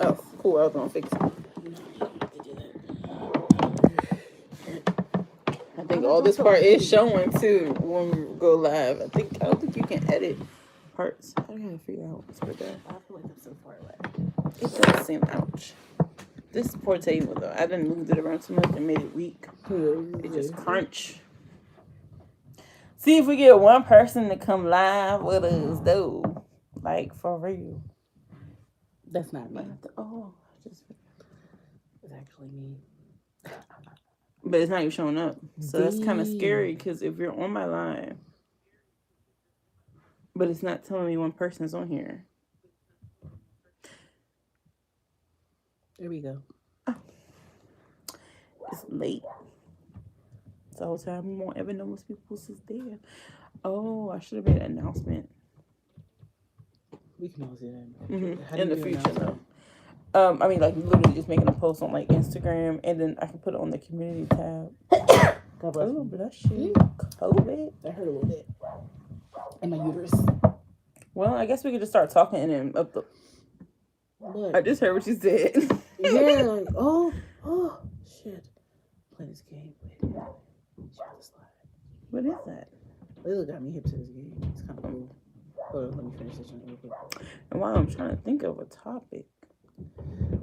Oh, cool. I was gonna fix it. I think all this part is showing too when we go live. I don't think you can edit parts. I gotta figure out what's with that. I feel like I'm so far away. It does seem ouch. This poor table though, I didn't move it around too much and made it weak. It just crunch. See if we get one person to come live with us though. Like for real. That's not me. It's actually me. But it's not even showing up. So that's kind of scary because if you're on my live, but it's not telling me one person's on here. There we go. It's late. So the whole time we won't ever know most people is there. Oh, I should have made an announcement. We can always do that. Mm-hmm. In the future, though. I mean, like literally just making a post on like Instagram, and then I can put it on the community tab. God bless you. Bless you. COVID. That hurt a little bit. And my uterus. Well, I guess we could just start talking and then up the. What? I just heard what you said. Yeah. Like, oh, shit. Play this game. What is that? Layla got me hip to this game. It's kind of cool. Hold on, let me finish this one real quick. And while I'm trying to think of a topic,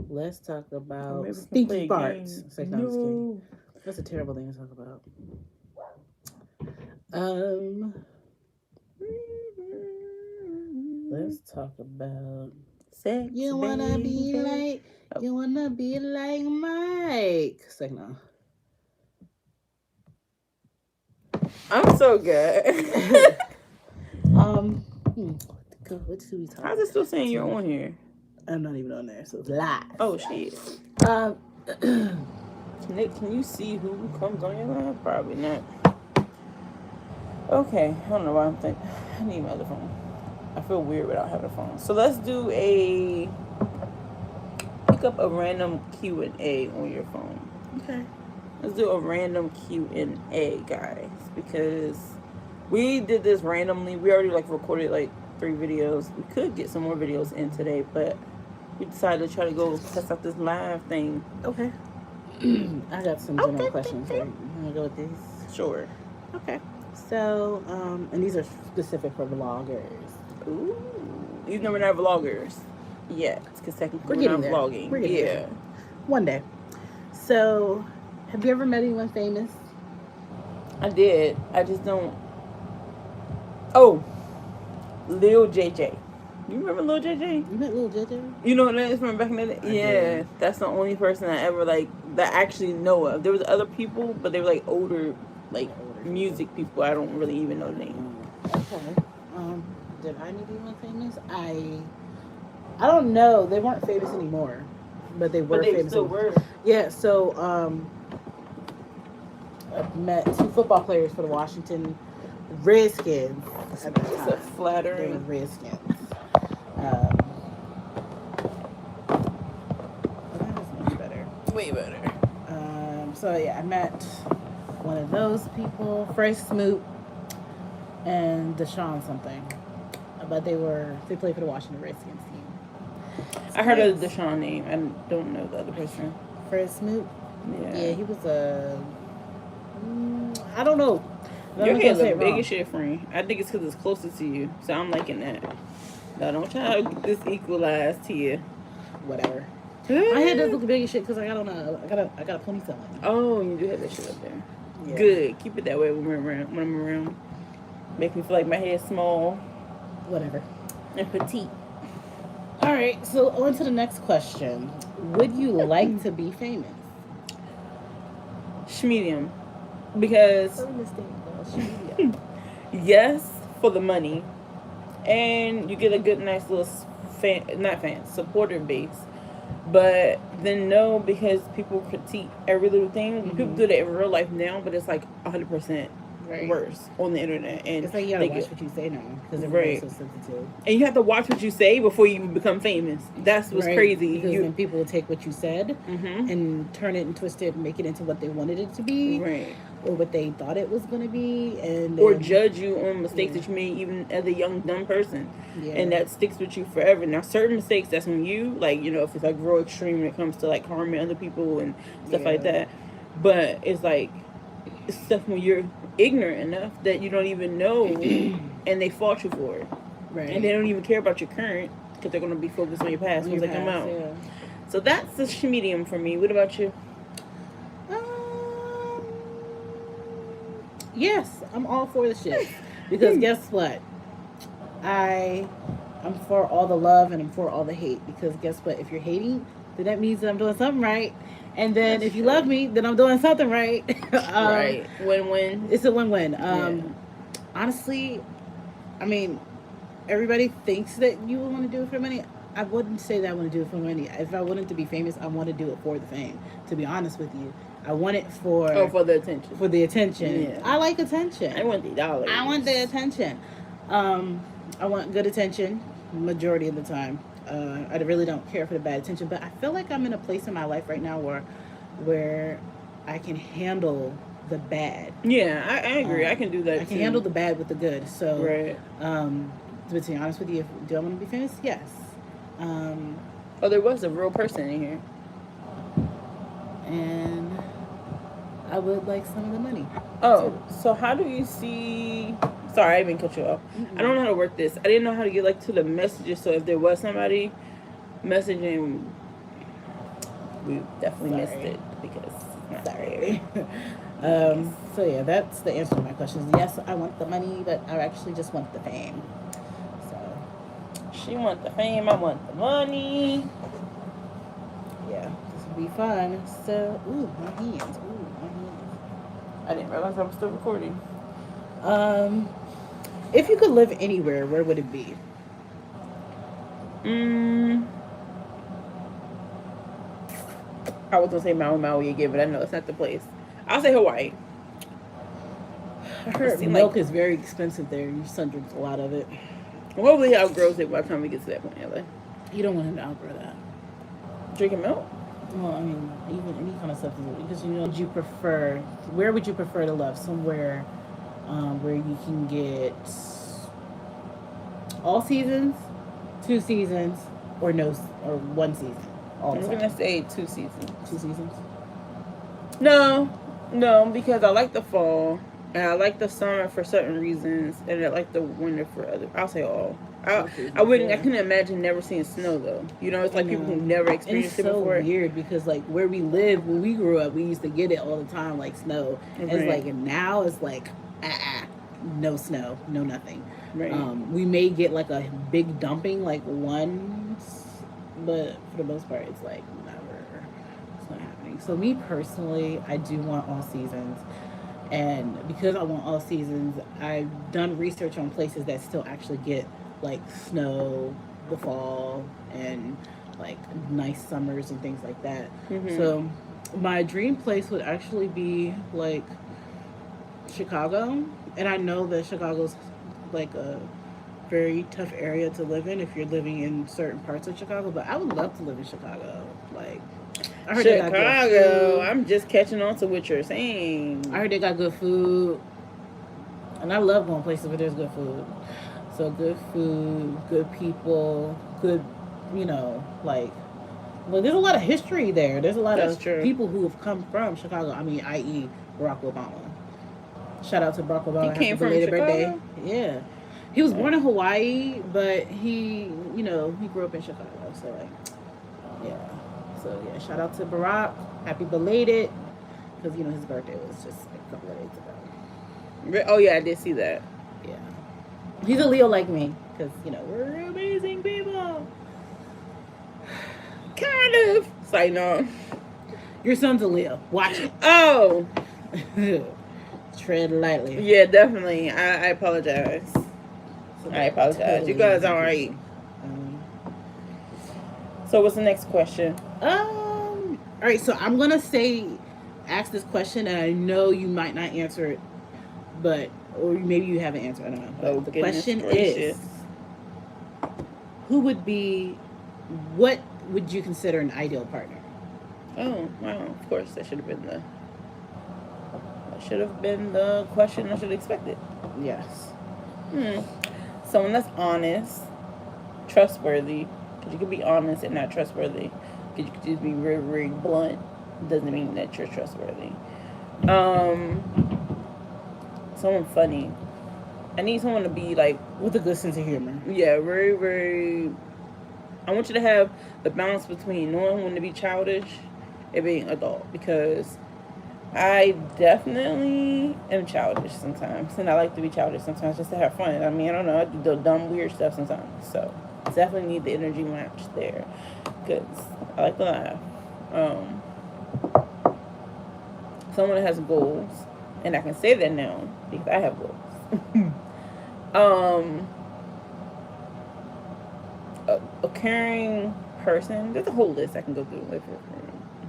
let's talk about stinky farts. No. That's a terrible thing to talk about. Let's talk about sex. You wanna be like Mike. Second on. I'm so good. What do we talk about? How's it still saying you're on here? I'm not even on there, so it's live. Oh shit. Can you see who comes on your live? Probably not. Okay, I don't know why I'm thinking. I need my other phone. I feel weird without having a phone. So let's do pick up a random Q&A on your phone. Okay. Let's do a random Q&A, guys, because we did this randomly. We already recorded 3 videos. We could get some more videos in today, but we decided to try to go test out this live thing. Okay. I got some general questions. Right? You want to go with these? Sure. Okay. So, and these are specific for vloggers. Ooh. Even though we're not vloggers yet, because technically we're not vlogging. We're getting there. One day. So, have you ever met anyone famous? I did. I just don't. Oh, Lil JJ. You remember Lil JJ? You met Lil JJ? You know what that is from back in the day? Yeah, that's the only person I ever that I actually know of. There was other people, but they were older, music people. I don't really even know the name. Okay. Did I meet anyone famous? I don't know. They weren't famous anymore, but they were famous. Still were. Yeah. So I met 2 football players for the Washington Redskins. It's a flattering. They were Redskins. That was much better. Way better. So yeah, I met one of those people, Fresh Smoot and Deshaun something. But they played for the Washington Redskins team. So I heard of the Deshaun name. I don't know the other person. Fresh Smoot? Yeah, he was I don't know. Your hair look big as shit, friend. I think it's because it's closer to you. So I'm liking that. No, don't try to get this equalized here. Whatever. My hair does look big as shit because I got a ponytail on. Oh, you do have that shit up there. Yeah. Good. Keep it that way when I'm around. Make me feel like my hair is small. Whatever. And petite. All right. So on to the next question. Would you like to be famous? Schmedium. Because yes, for the money, and you get a good, nice little supporter base. But then no, because people critique every little thing. Mm-hmm. People do that in real life now, but it's 100%. worse on the internet. And it's like you gotta watch what you say now because everybody's so sensitive. And you have to watch what you say before you become famous. That's what's crazy. Because then people will take what you said and turn it and twist it and make it into what they wanted it to be. Right. Or what they thought it was going to be. And or judge you on mistakes that you made even as a young, dumb person. Yeah. And that sticks with you forever. Now, certain mistakes, that's when you, like, you know, if it's like real extreme when it comes to like harming other people and stuff like that. But it's like, it's stuff when you're ignorant enough that you don't even know and they fault you for it. Right. And they don't even care about your current because they're going to be focused on your past once they come out. Yeah. So that's the medium for me. What about you? Yes, I'm all for the shit. Because guess what? I'm for all the love and I'm for all the hate. Because guess what? If you're hating, then that means that I'm doing something right. And then if you love me, then I'm doing something right. Right. Win-win. It's a win-win. Honestly, I mean, everybody thinks that you want to do it for money. I wouldn't say that I want to do it for money. If I wanted to be famous, I want to do it for the fame. To be honest with you, I want it for the attention. For the attention. Yeah. I like attention. I want the dollars. I want the attention. I want good attention majority of the time. I really don't care for the bad attention, but I feel like I'm in a place in my life right now where I can handle the bad. Yeah, I agree. I can do that. I can handle the bad with the good. So, right. To be honest with you, do I want to be famous? Yes. There was a real person in here. And I would like some of the money. Oh, so how do you see... Sorry, I didn't cut you off. Mm-hmm. I don't know how to work this. I didn't know how to get like to the messages. So if there was somebody messaging, we definitely missed it because sorry. So yeah, that's the answer to my questions. Yes, I want the money, but I actually just want the fame. So she wants the fame. I want the money. Yeah, this would be fun. So, my hands. I didn't realize I was still recording. If you could live anywhere, where would it be? I was gonna say Maui again, but I know it's not the place. I'll say Hawaii. I heard milk is very expensive there. Your son drinks a lot of it. Hopefully he outgrows it by the time we get to that point, LA. You don't want him to outgrow that. Drinking milk? Well, I mean, even any kind of substance. Because, where would you prefer to live? Somewhere where you can get all seasons, 2 seasons, or 1 season. I'm gonna say 2 seasons. 2 seasons? No, because I like the fall and I like the summer for certain reasons, and I like the winter for other. I'll say all. I couldn't imagine never seeing snow though. You know, it's like people who never experienced it before. It's so weird because like where we live, when we grew up, we used to get it all the time, like snow. Right. It's like, and now it's like, no snow, no nothing. Right. We may get like a big dumping like once, but for the most part, it's like never. It's not happening. So me personally, I do want all seasons. And because I want all seasons, I've done research on places that still actually get like snow, the fall, and like nice summers and things like that. Mm-hmm. So my dream place would actually be like Chicago. And I know that Chicago's like a very tough area to live in if you're living in certain parts of Chicago, but I would love to live in Chicago. Like, I heard Chicago. I'm just catching on to what you're saying. I heard they got good food, and I love going places where there's good food. So good food, good people, good, like, well, there's a lot of history there. There's a lot of people who have come from Chicago. I mean, i.e. Barack Obama. Shout out to Barack Obama. He came from Chicago? Birthday. Yeah. He was born in Hawaii, but he grew up in Chicago. So, like, yeah. So, yeah, shout out to Barack. Happy belated. Because, his birthday was just a couple of days ago. Oh, yeah, I did see that. Yeah. He's a Leo like me. Because, we're amazing people. Kind of. Say no. Your son's a Leo. Watch it. Oh. Tread lightly. Yeah, definitely. I apologize. I apologize. Totally. You guys are alright. So what's the next question? All right. So I'm gonna ask this question, and I know you might not answer it, but or maybe you have an answer. I don't know. But Oh, the goodness question gracious. is, who would be? What would you consider an ideal partner? Oh, wow. Of course, that should have been the question I should have expected. Yes. Someone that's honest, trustworthy. Because you could be honest and not trustworthy. Because you could just be very, very blunt. Doesn't mean that you're trustworthy. Someone funny. I need someone to be like, with a good sense of humor. Yeah, very, very. I want you to have the balance between knowing when to be childish and being adult, because I definitely am childish sometimes, and I like to be childish sometimes just to have fun. I mean, I don't know, I do the dumb, weird stuff sometimes, so definitely need the energy match there, because I like to laugh. Someone that has goals, and I can say that now because I have goals. A caring person. There's a whole list I can go through.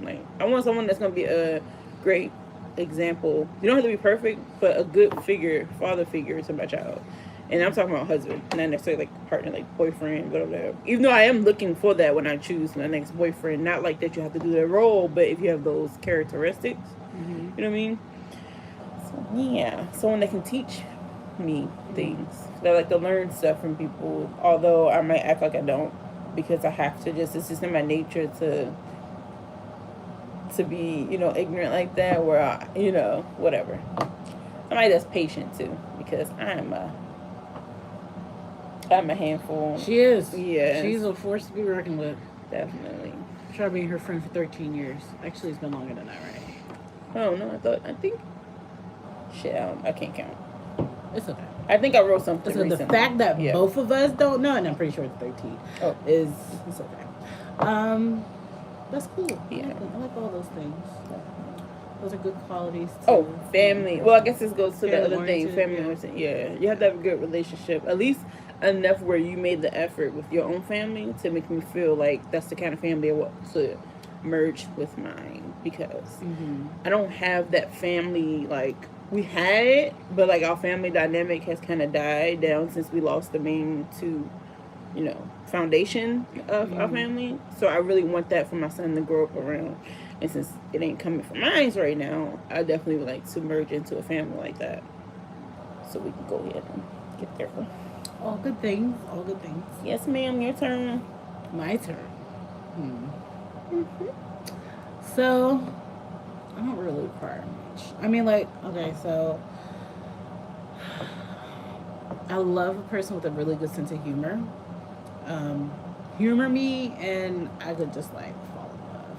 Like, I want someone that's gonna be a great example. You don't have to be perfect, but a good father figure to my child. And I'm talking about husband, not necessarily like partner, like boyfriend, whatever. Even though I am looking for that when I choose my next boyfriend, not like that you have to do that role, but if you have those characteristics, you know what I mean? So yeah, someone that can teach me things. That I like to learn stuff from people, although I might act like I don't, because I have to it's just in my nature to be, ignorant like that, where whatever. Somebody that's patient too, because I'm a handful. She is. Yeah. She's a force to be reckoned with. Definitely. Tried being her friend for 13 years. Actually, it's been longer than that, right? Oh no, I think. Shit, I can't count. It's okay. I think I wrote something. So the fact that both of us don't know, and I'm pretty sure it's 13, is it's okay. That's cool. Yeah. I like all those things. Those are good qualities. Family. Well, I guess this goes to the other thing. Family oriented. Yeah, you have to have a good relationship, at least enough where you made the effort with your own family to make me feel like that's the kind of family I want to merge with mine. Because I don't have that family like. We had it, but like our family dynamic has kind of died down since we lost the main two, foundation of our family. So I really want that for my son to grow up around. And since it ain't coming from mine right now, I definitely would like to merge into a family like that. So we can go ahead and get there. All good things. All good things. Yes, ma'am. Your turn. My turn. So I don't really require much. I mean, like, okay, so I love a person with a really good sense of humor. Humor me, and I could just like fall in love.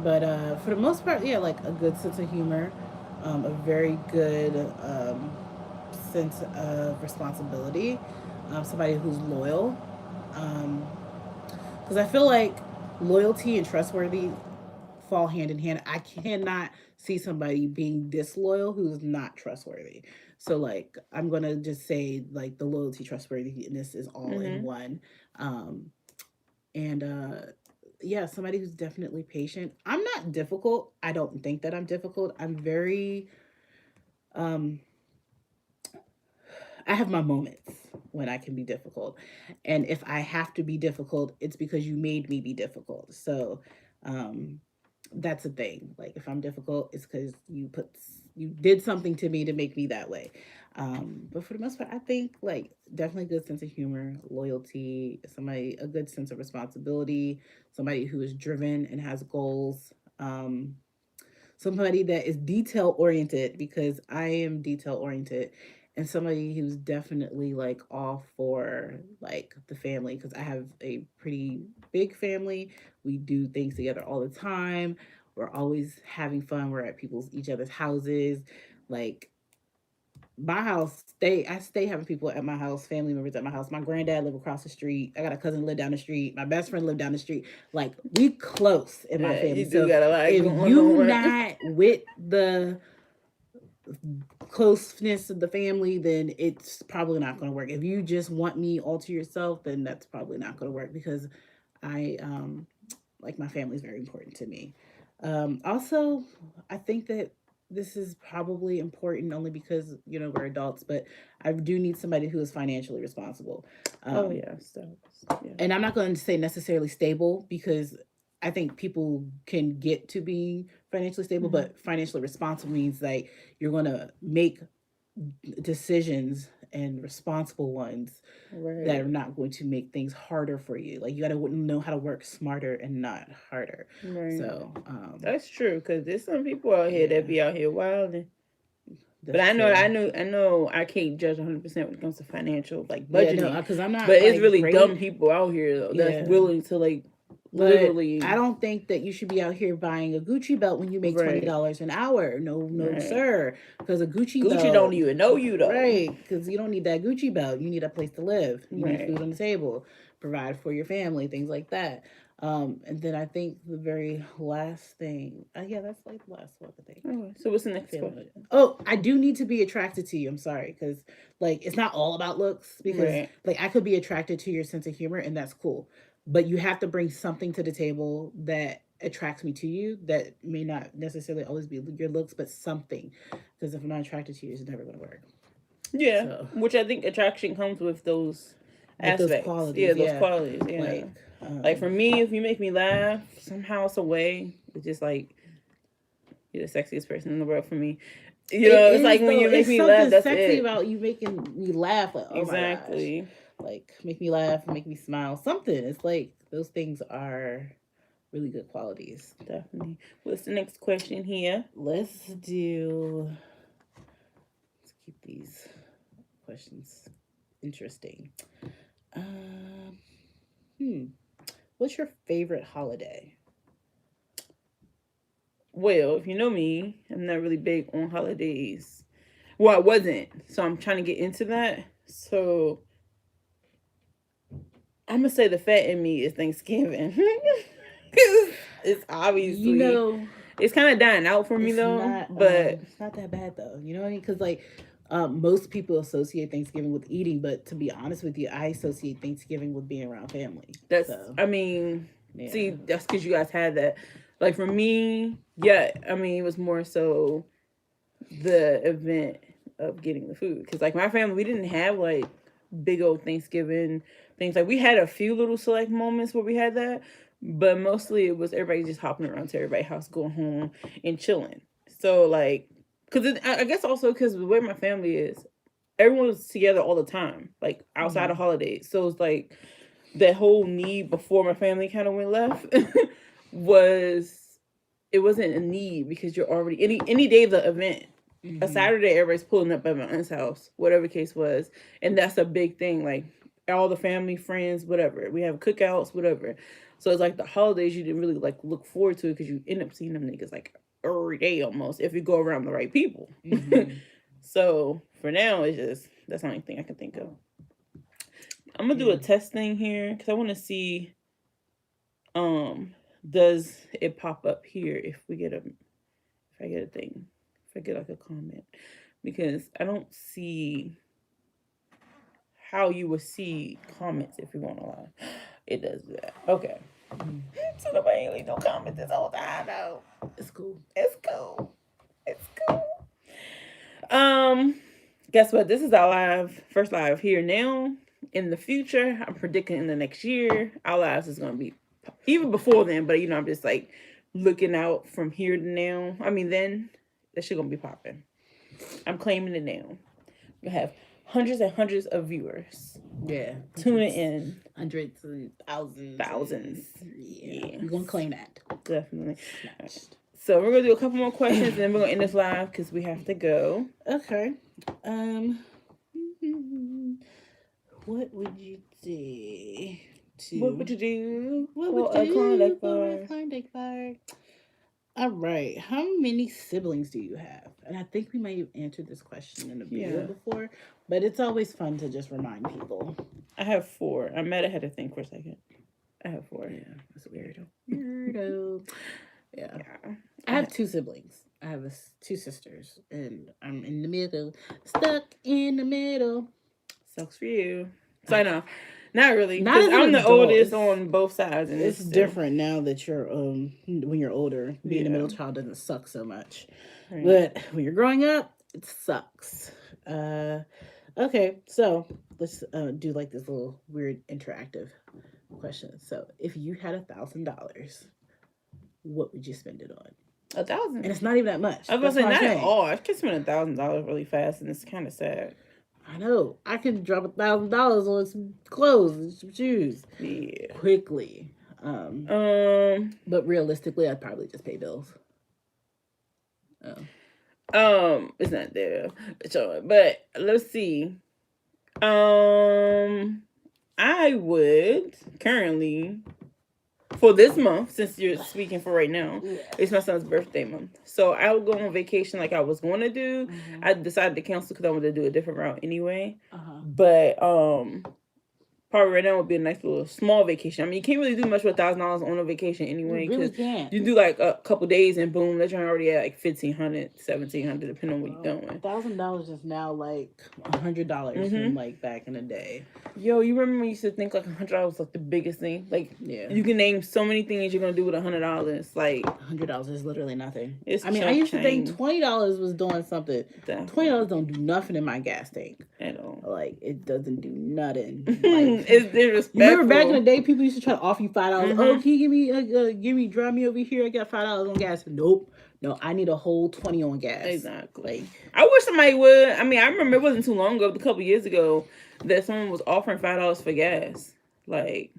But for the most part, yeah, like a good sense of humor, a very good sense of responsibility, somebody who's loyal. Because I feel like loyalty and trustworthy fall hand in hand. I cannot see somebody being disloyal who's not trustworthy. So like I'm gonna just say like the loyalty trustworthiness is all in one. And yeah, somebody who's definitely patient. I'm not difficult. I don't think that I'm difficult. I'm very I have my moments when I can be difficult. And if I have to be difficult, it's because you made me be difficult. So that's a thing. Like if I'm difficult, it's because you did something to me to make me that way. But for the most part, I think like definitely a good sense of humor, loyalty, a good sense of responsibility, somebody who is driven and has goals. Somebody that is detail oriented because I am detail oriented, and somebody who's definitely like all for like the family because I have a pretty big family. We do things together all the time. We're always having fun. We're at each other's houses. Like my house, I stay having people at my house, family members at my house. My granddad live across the street. I got a cousin live down the street. My best friend live down the street. Like we close in my family. So if you not with the closeness of the family, then it's probably not going to work. If you just want me all to yourself, then that's probably not going to work because I like my family is very important to me. Also, I think that this is probably important only because we're adults, but I do need somebody who is financially responsible. Oh yeah, so yeah. And I'm not going to say necessarily stable because I think people can get to being financially stable, Mhm. but financially responsible means like you're going to make decisions and responsible ones that are Right. not going to make things harder for you. Like you got to know how to work smarter and not harder. Right. So, That's true, because there's some people out here yeah, that be out here wilding. But that's true. I know I can't judge 100% when it comes to financial, like Yeah, no, budgeting. because I'm not But it's like really dumb great. people out here though that's Yeah, willing to like but literally. I don't think that you should be out here buying a Gucci belt when you make Right. $20 an hour. No, no, Right. sir. Because a Gucci Gucci don't belt, even know you though. right? Because you don't need that Gucci belt. You need a place to live. You need Right. food on the table, provide for your family, things like that. And then I think the very last thing, yeah, that's like the last one. I think. Okay, so what's the next Feeling question? it. Oh, I do need to be attracted to you. I'm sorry, because like it's not all about looks. Because Right. like I could be attracted to your sense of humor, and that's cool. But you have to bring something to the table that attracts me to you. That may not necessarily always be your looks, but something. Because if I'm not attracted to you, it's never going to work. Yeah, So which I think attraction comes with those with those aspects. Yeah, qualities, those yeah. qualities. Yeah. Like Um, for me, if you make me laugh somehow, some way, it's just like you're the sexiest person in the world for me. You it know, it's is like when though. you make It's me laugh, something that's sexy it. about you making me laugh. Like, oh my gosh. Exactly. Like make me laugh, make me smile. Something. It's like those things are really good qualities. Definitely. What's the next question here? Let's keep these questions interesting. Um, hmm. What's your favorite holiday? Well, if you know me, I'm not really big on holidays. Well, I wasn't. So I'm trying to get into that. So I'm gonna say the fat in me is Thanksgiving. It's You obviously know, it's kind of dying out for me though. But it's not that bad though. You know what I mean? Because like most people associate Thanksgiving with eating, but to be honest with you, I associate Thanksgiving with being around family. that's So I mean, yeah. see, that's because you guys had that. Like for me, yeah, I mean it was more so the event of getting the food. Because like my family, we didn't have like big old Thanksgiving things. Like we had a few little select moments where we had that, but mostly it was everybody just hopping around to everybody's house, going home and chilling. So like, because I guess also because the way my family is, everyone was together all the time, like outside of holidays. So it's like that whole need before my family kind of went left was it wasn't a need because you're already any day of the event. A Saturday, everybody's pulling up at my aunt's house, whatever the case was, and that's a big thing. Like all the family, friends, whatever. We have cookouts, whatever. So it's like the holidays you didn't really like look forward to it because you end up seeing them niggas like every day almost if you go around the right people. So for now, it's just that's the only thing I can think of. I'm gonna do a test thing here because I want to see, does it pop up here if we get a, if I get a thing, if I get like a comment, because I don't see how you would see comments if you're going to live. It does that. Okay. So nobody ain't leave no comments this whole time though. It's cool. It's cool. It's cool. Guess what? This is our first live here now. In the future, I'm predicting in the next year, our lives is gonna be even before then. But I'm just like looking out from here to now. I mean, then that shit gonna be popping. I'm claiming it now. We have hundreds and hundreds of viewers. Yeah, tuning in. Hundreds and Thousands. Yeah, we're gonna claim that. Definitely. So we're gonna do a couple more questions, and then we're gonna end this live because we have to go. Okay. What would you do? What would you do? What would you do for a Klondike bar? All right. How many siblings do you have? And I think we might have answered this question in a video before, but it's always fun to just remind people. I have 4. I might have had to think for a second. I have 4. Yeah, that's weirdo. Weirdo. Yeah. I have 2 siblings. I have 2 sisters, and I'm in the middle, stuck in the middle. Sucks for you. Sign off. Not really. Not Because as an I'm the adult. oldest It's- on both sides. And It's different now that you're when you're older. Being a Yeah. middle child doesn't suck so much. Right. But when you're growing up, it sucks. Okay, so let's do like this little weird interactive question. So if you had $1,000, what would you spend it on? 1,000. And it's not even that much. I was That's gonna say, what I'm not at saying. all. I can spend $1,000 really fast, and it's kind of sad. I know. I could drop $1,000 on some clothes and some shoes Yeah. quickly. But realistically, I'd probably just pay bills. It's not there. So, but let's see. I would currently, for this month, since you're speaking for right now, it's my son's birthday month. So I would go on vacation like I was going to do. Mm-hmm. I decided to cancel because I wanted to do a different route anyway. Uh-huh. But probably right now would be a nice little small vacation. I mean, you can't really do much with $1,000 on a vacation anyway. You really Cause can't. you do like a couple days and boom, that you're already at like $1,500, $1,700, depending on what you're doing. $1,000 is now like $100 from like back in the day. Yo, you remember when you used to think like $100 was like the biggest thing? Like, Yeah. you can name so many things you're gonna do with $100. Like, $100 is literally nothing. It's I mean, I chump used to think change. $20 was doing something. Definitely. $20 don't do nothing in my gas tank. at all. Like, it doesn't do nothing. Like, It's disrespectful. you remember back in the day, people used to try to offer you $5. Mhm. Oh, can you give me, drive me over here? I got $5 on gas. Nope. No, I need a whole 20 on gas. Exactly. Like, I wish somebody would. I mean, I remember it wasn't too long ago, a couple years ago, that someone was offering $5 for gas. Like,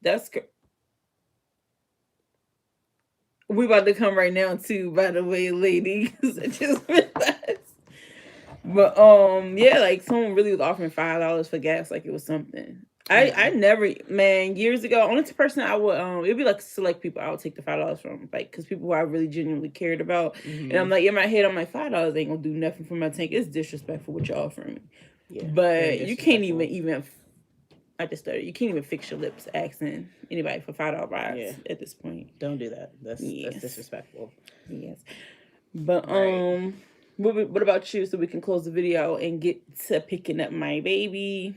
that's. We about to come right now too, by the way, lady. 'Cause I just realized. But yeah, like someone really was offering $5 for gas, like it was something. I never, man, years ago, only person I would it'd be like select people I would take the $5 from, like, because people who I really genuinely cared about, and I'm like, in my head, I'm like, $5 ain't gonna do nothing for my tank. It's disrespectful what you're offering me. yeah, But you can't even I just started. You can't even fix your lips asking anybody for $5 rides at this point. Don't do that. That's Yes. disrespectful. Yes. But Right. what about you? So we can close the video and get to picking up my baby.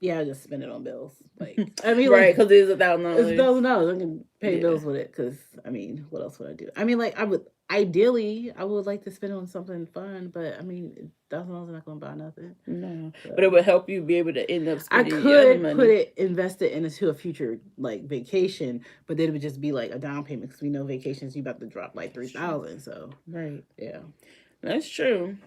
Yeah, I just spend it on bills. Like, I mean, Right, like, because it's it's $1,000. $1,000. I can pay Yeah. bills with it. Because I mean, what else would I do? I mean, like, I would like to spend it on something fun, but I mean, $1,000 is not going to buy nothing. No, So- but it would help you be able to end up I spending your other could money. invest it into a future like vacation, but then it would just be like a down payment because we know vacations you about to drop like $3,000. So Right. yeah, That's true.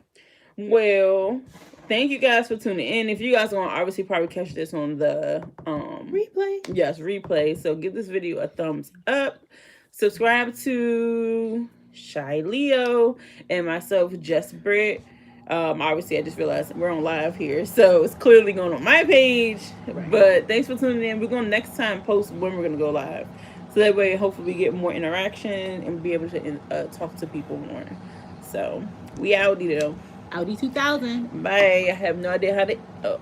Well, thank you guys for tuning in. If you guys want to obviously probably catch this on the replay. yes, replay. So give this video a thumbs up. Subscribe to Shy Leo and myself, Jess Britt. Obviously I just realized we're on live here, so it's clearly going on my page. Right. But thanks for tuning in. We're gonna next time post when we're gonna go live. So that way hopefully we get more interaction and be able to talk to people more. So we out, though. Audi 2000. Bye. I have no idea how to. Oh,